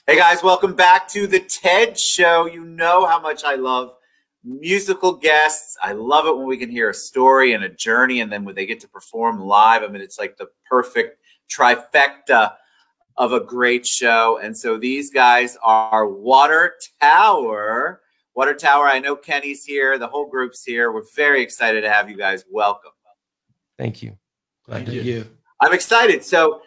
Hey guys, welcome back to the TED Show. You know how much I love musical guests. I love it when we can hear a story and a journey, and then when they get to perform live. I mean, it's like the perfect trifecta of a great show. And so these guys are Water Tower. Water Tower, I know Kenny's here. The whole group's here. We're very excited to have you guys. Welcome. Thank you. Thank you. I'm excited. So,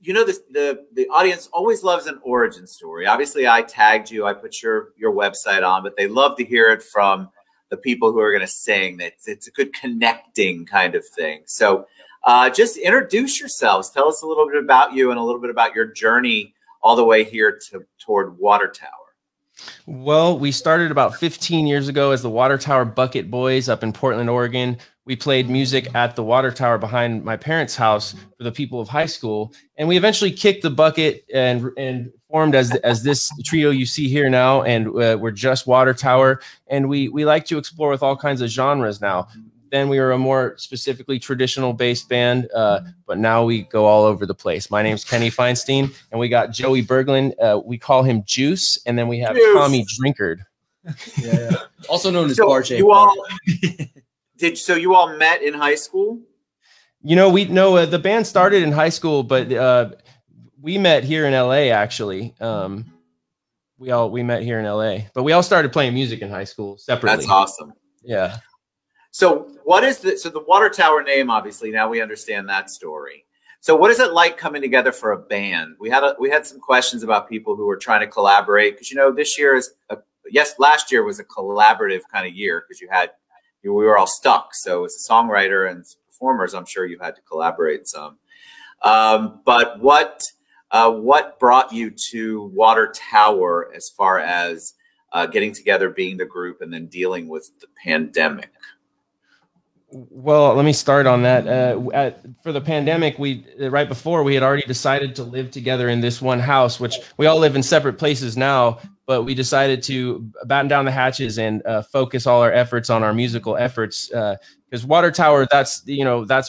you know, the audience always loves an origin story. Obviously, I tagged you. I put your website on, but they love to hear it from the people who are going to sing. It's a good connecting kind of thing. So just introduce yourselves. Tell us a little bit about you and a little bit about your journey all the way here toward Water Tower. Well, we started about 15 years ago as the Water Tower Bucket Boys up in Portland, Oregon. We played music at the Water Tower behind my parents' house for the people of high school. And we eventually kicked the bucket and formed as this trio you see here now. And we're just Water Tower. And we like to explore with all kinds of genres now. Then we were a more specifically traditional based band, but now we go all over the place. My name's Kenny Feinstein, and we got Joey Berglund. We call him Juice. And then we have Tommy Drinkard. Yeah. Also known as So RJ. So you all met in high school? You know, the band started in high school, but we met here in LA actually. We met here in LA, but we all started playing music in high school separately. That's awesome. Yeah. So the Water Tower name, obviously, now we understand that story. So what is it like coming together for a band? We had some questions about people who were trying to collaborate, because, you know, this year last year was a collaborative kind of year, because we were all stuck. So as a songwriter and performers, I'm sure you had to collaborate some. But what brought you to Water Tower as far as getting together, being the group, and then dealing with the pandemic? Well, let me start on that. For the pandemic, right before, we had already decided to live together in this one house, which we all live in separate places now, but we decided to batten down the hatches and focus all our efforts on our musical efforts. Because Water Tower, that's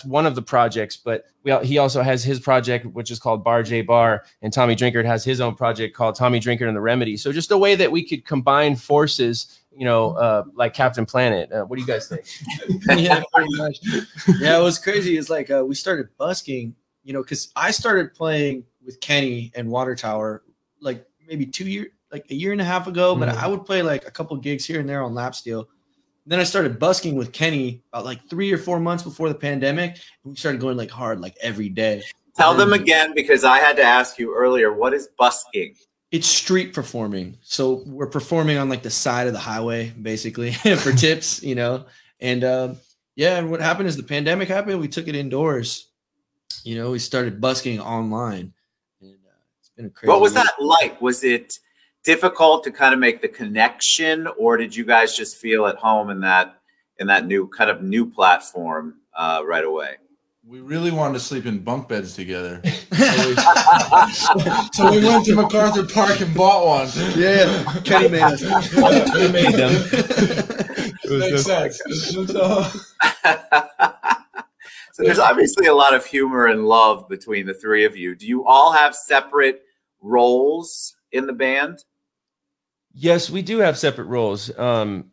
one of the projects, but he also has his project, which is called Bar J Bar, and Tommy Drinkard has his own project called Tommy Drinkard and the Remedy. So just a way that we could combine forces, like Captain Planet. What do you guys think? Yeah, pretty much. Yeah, it was crazy. It's like we started busking, because I started playing with Kenny and Water Tower like maybe a year and a half ago, but I would play like a couple gigs here and there on lap steel. Then I started busking with Kenny about like 3 or 4 months before the pandemic, and we started going like hard, like every day. Tell them again, because I had to ask you earlier, what is busking? It's street performing. So we're performing on like the side of the highway, basically, for tips, And and what happened is the pandemic happened. We took it indoors. We started busking online, and it's been a crazy. What was that like? Was it difficult to kind of make the connection, or did you guys just feel at home in that new platform right away? We really wanted to sleep in bunk beds together. So we went to MacArthur Park and bought one. Yeah. Kenny made us. We made them. Makes sense. So there's obviously a lot of humor and love between the three of you. Do you all have separate roles in the band? Yes, we do have separate roles. And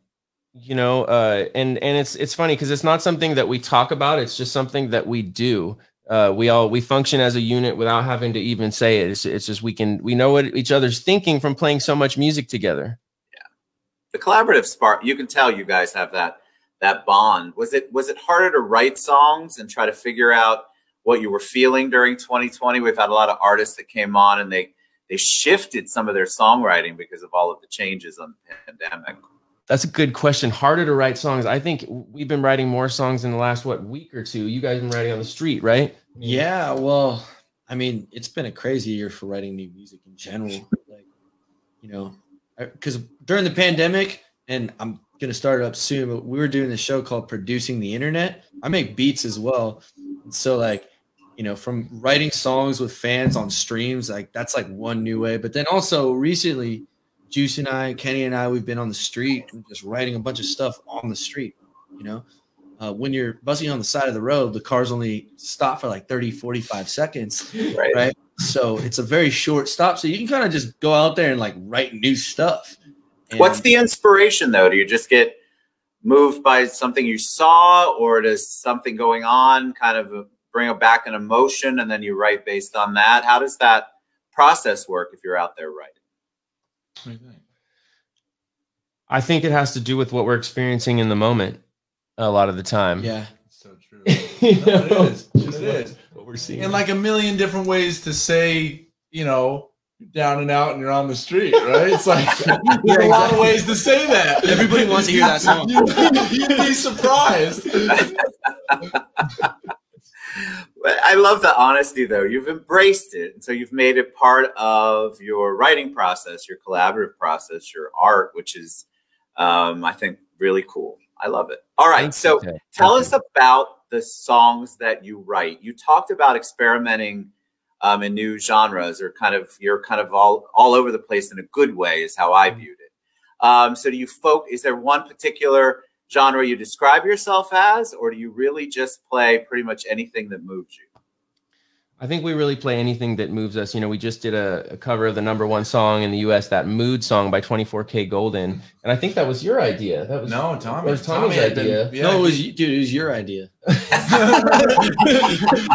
it's funny because it's not something that we talk about. It's just something that we do. We function as a unit without having to even say it. It's just we know what each other's thinking from playing so much music together. Yeah, the collaborative spark. You can tell you guys have that bond. Was it harder to write songs and try to figure out what you were feeling during 2020? We've had a lot of artists that came on and they shifted some of their songwriting because of all of the changes on the pandemic. That's a good question. Harder to write songs. I think we've been writing more songs in the last, week or two. You guys have been writing on the street, right? Yeah, well, I mean, it's been a crazy year for writing new music in general. Because during the pandemic, and I'm going to start it up soon, but we were doing this show called Producing the Internet. I make beats as well. And so, from writing songs with fans on streams, that's one new way. But then also recently, Juice and I, Kenny and I, we've been on the street and just writing a bunch of stuff on the street. When you're buzzing on the side of the road, the cars only stop for like 30, 45 seconds. Right. So it's a very short stop. So you can kind of just go out there and like write new stuff. And what's the inspiration though? Do you just get moved by something you saw, or does something going on kind of bring back an emotion and then you write based on that? How does that process work if you're out there writing? I think it has to do with what we're experiencing in the moment a lot of the time. Yeah. So true. You No, know? it is. It is. What we're seeing. And like a million different ways to say, you know, you're down and out and you're on the street, right? It's like there's a lot of ways to say that. Everybody wants to hear that song. You'd be surprised. I love the honesty though. You've embraced it. And so you've made it part of your writing process, your collaborative process, your art, which is, I think, really cool. I love it. All right. So tell us about the songs that you write. You talked about experimenting in new genres, or you're kind of all over the place in a good way is how I viewed it. So do you is there one particular genre you describe yourself as, or do you really just play pretty much anything that moves you? I think we really play anything that moves us. You know, we just did a cover of the #1 song in the U.S., that Mood song by 24K Golden. And I think that was your idea. That was No, Tommy. It was Tommy's idea. No, it was dude. It was your idea.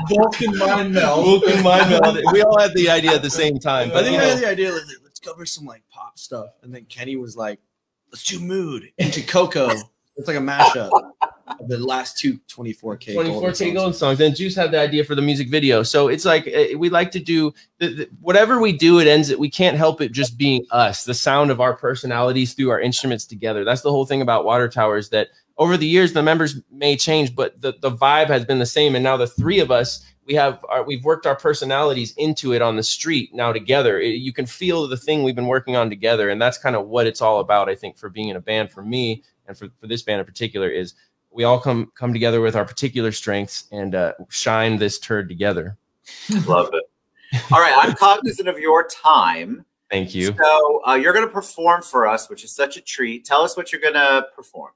Vulcan mind meld. Vulcan mind meld. We all had the idea at the same time. I think I had the idea. Like, let's cover some like pop stuff, and then Kenny was like, "Let's do Mood into Coco." It's like a mashup of the last two 24K Golden songs. Then Juice had the idea for the music video. So it's like we like to do whatever we do. We can't help it just being us. The sound of our personalities through our instruments together. That's the whole thing about Water Tower, is that over the years the members may change, but the vibe has been the same. And now the three of us, we've worked our personalities into it on the street now together. You can feel the thing we've been working on together, and that's kind of what it's all about. I think for being in a band, for me, and for this band in particular, is we all come together with our particular strengths and shine this turd together. Love it. All right, I'm cognizant of your time. Thank you. So you're going to perform for us, which is such a treat. Tell us what you're going to perform.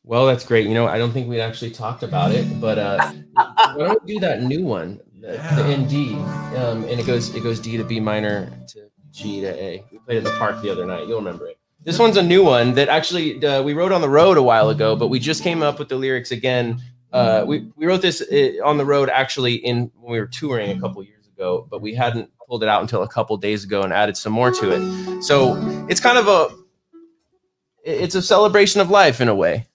Well, that's great. You know, I don't think we'd actually talked about it, but why don't we do that new one, the ND, and it goes D to B minor to G to A. We played it in the park the other night. You'll remember it. This one's a new one that actually we wrote on the road a while ago, but we just came up with the lyrics again. We wrote this on the road actually when we were touring a couple years ago, but we hadn't pulled it out until a couple days ago and added some more to it. So it's kind of it's a celebration of life in a way.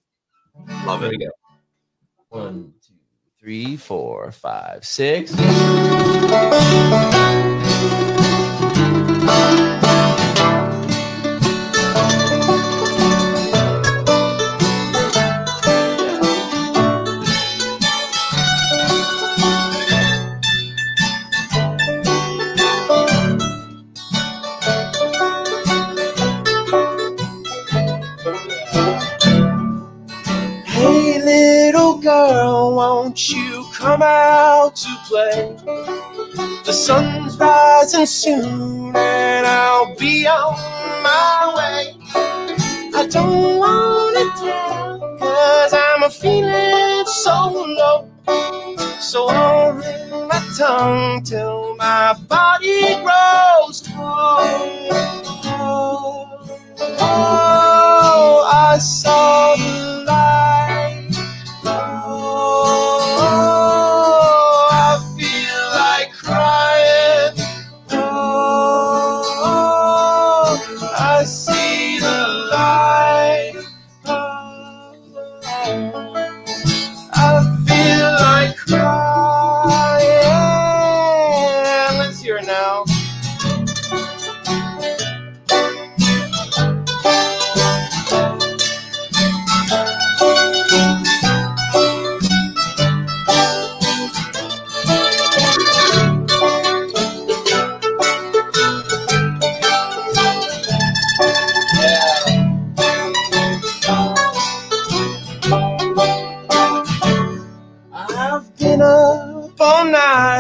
Love it. There we go. 1, 2, 3, 4, 5, 6. Girl, won't you come out to play? The sun's rising soon and I'll be on my way. I don't wanna tell, cause I'm feeling so low. So I'll ring my tongue till my body grows cold. Oh, I saw the light.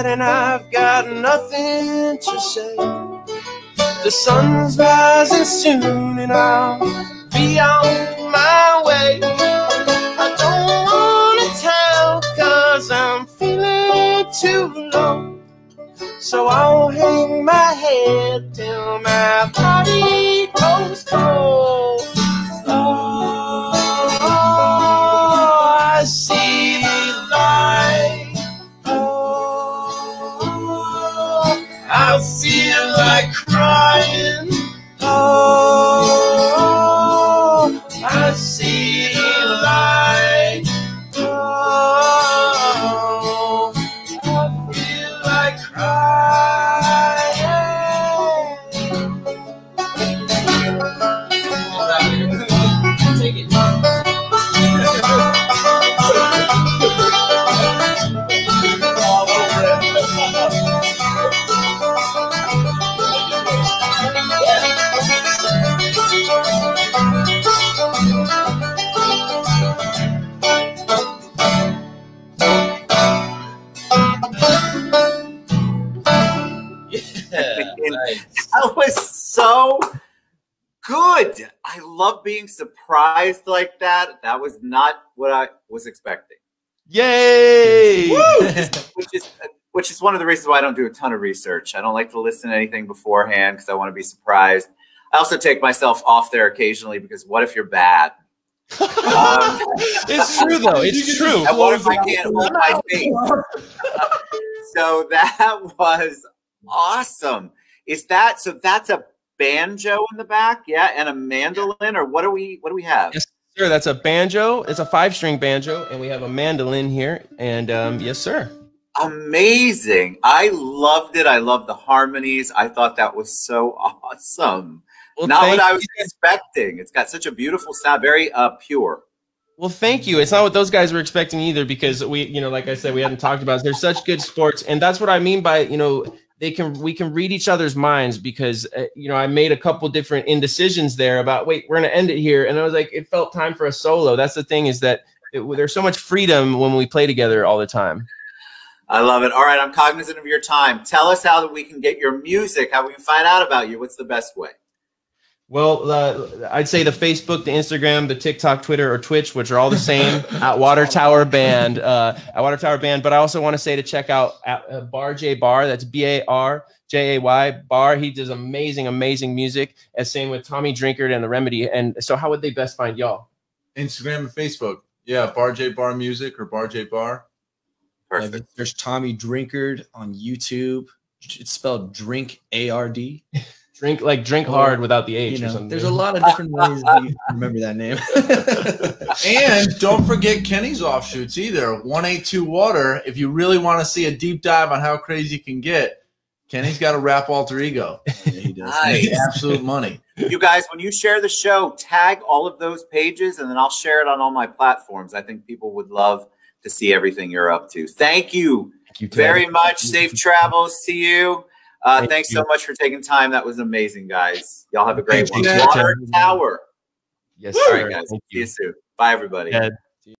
And I've got nothing to say. The sun's rising soon and I'll be on my way. I don't wanna tell cause I'm feeling too low. So I'll hang my head till my body goes cold. Oh, I see the light. Oh, I feel like crying. Oh, I see the light. Oh, I feel like crying. Take it. That was so good. I love being surprised like that. That was not what I was expecting. Yay! Which is one of the reasons why I don't do a ton of research. I don't like to listen to anything beforehand because I want to be surprised. I also take myself off there occasionally because what if you're bad? It's true though. It's true. And what if I can't hold my face? So that was awesome. Is that so? That's a banjo in the back, yeah, and a mandolin, or what do we have? Yes, sir. That's a banjo. It's a 5-string banjo, and we have a mandolin here. And yes, sir. Amazing! I loved it. I loved the harmonies. I thought that was so awesome. Well, not what I was expecting. It's got such a beautiful sound, very pure. Well, thank you. It's not what those guys were expecting either, because we, like I said, we hadn't talked about it. They're such good sports, and that's what I mean by, we can read each other's minds, because I made a couple different indecisions there about, wait, we're going to end it here, and I was like, it felt time for a solo. That's the thing, is that there's so much freedom when we play together all the time. I love it. All right, I'm cognizant of your time. Tell us how that we can get your music, how we can find out about you. What's the best way? Well, I'd say the Facebook, the Instagram, the TikTok, Twitter, or Twitch, which are all the same, at Water Tower Band. At Water Tower Band. But I also want to say to check out at Bar J Bar. That's BARJAY Bar. He does amazing music. And same with Tommy Drinkard and The Remedy. And so, how would they best find y'all? Instagram and Facebook. Yeah, Bar J Bar Music or Bar J Bar. Perfect. There's Tommy Drinkard on YouTube. It's spelled Drink ARD. Drink hard without the H or something. There's a lot of different ways that you remember that name. And don't forget Kenny's offshoots either. 182 Water. If you really want to see a deep dive on how crazy it can get, Kenny's got a rap alter ego. Yeah, he does. Nice. Absolute money. You guys, when you share the show, tag all of those pages, and then I'll share it on all my platforms. I think people would love to see everything you're up to. Thank you very much. Safe travels to you. Thanks so much for taking time. That was amazing, guys. Y'all have a great one. Water Tower. Yes, All sir. right, guys. See you soon. Bye, everybody.